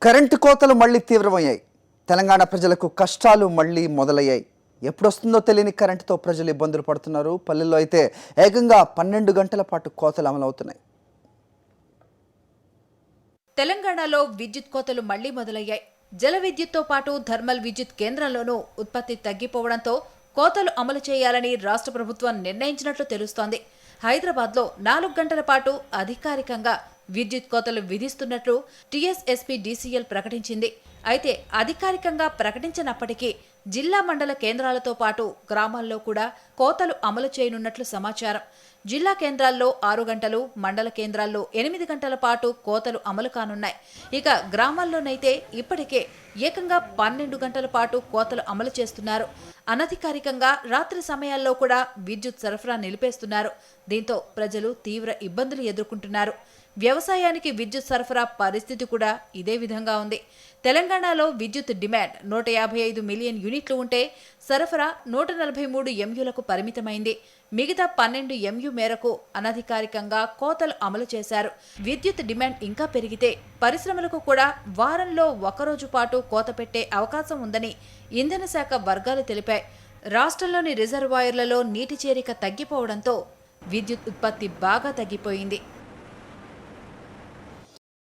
Current కోతలు మళ్లీ తీవ్రమయ్యాయి. తెలంగాణ ప్రజలకు కష్టాలు మళ్లీ మొదలయ్యాయి. ఎప్పుడొస్తుందో తెలియని కరెంటుతో ప్రజలు ఇబ్బందులు పడుతున్నారు. పల్లెల్లో అయితే ఏకంగా 12 గంటల పాటు కోతలు అమలవుతున్నాయి. తెలంగాణలో విద్యుత్ కోతలు మళ్లీ మొదలయ్యాయి. జల విద్యుత్తో పాటు థర్మల్ విద్యుత్ కేంద్రాల్లోనూ ఉత్పత్తి తగ్గిపోవడంతో కోతలు అమలు చేయాలని రాష్ట్ర ప్రభుత్వం నిర్ణయించినట్లు తెలుస్తోంది. హైదరాబాద్లో 4 గంటల పాటు అధికారికంగా విద్యుత్ కోతలు విధిస్తున్నట్లు టీఎస్ఎస్పీ డీసీఎల్ ప్రకటించింది. అయితే అధికారికంగా ప్రకటించినప్పటికీ జిల్లా మండల కేంద్రాలతో పాటు గ్రామాల్లో కూడా కోతలు అమలు చేయనున్నట్లు సమాచారం. జిల్లా కేంద్రాల్లో 6 గంటలు, మండల కేంద్రాల్లో 8 గంటల పాటు కోతలు అమలు కానున్నాయి. ఇక గ్రామాల్లోనైతే ఇప్పటికే ఏకంగా 12 గంటల పాటు కోతలు అమలు చేస్తున్నారు. అనధికారికంగా రాత్రి సమయాల్లో కూడా విద్యుత్ సరఫరా నిలిపేస్తున్నారు. దీంతో ప్రజలు తీవ్ర ఇబ్బందులు ఎదుర్కొంటున్నారు. వ్యవసాయానికి విద్యుత్ సరఫరా పరిస్థితి కూడా ఇదే విధంగా ఉంది. తెలంగాణలో విద్యుత్ డిమాండ్ 155 మిలియన్ యూనిట్లు ఉంటే సరఫరా 143 ఎంయూలకు పరిమితమైంది. మిగతా 12 ఎంయూ మేరకు అనధికారికంగా కోతలు అమలు చేశారు. విద్యుత్ డిమాండ్ ఇంకా పెరిగితే పరిశ్రమలకు కూడా వారంలో ఒకరోజు పాటు కోత పెట్టే అవకాశం ఉందని ఇంధన శాఖ వర్గాలు తెలిపాయి. రాష్ట్రంలోని రిజర్వాయర్లలో నీటి చేరిక తగ్గిపోవడంతో విద్యుత్ ఉత్పత్తి బాగా తగ్గిపోయింది.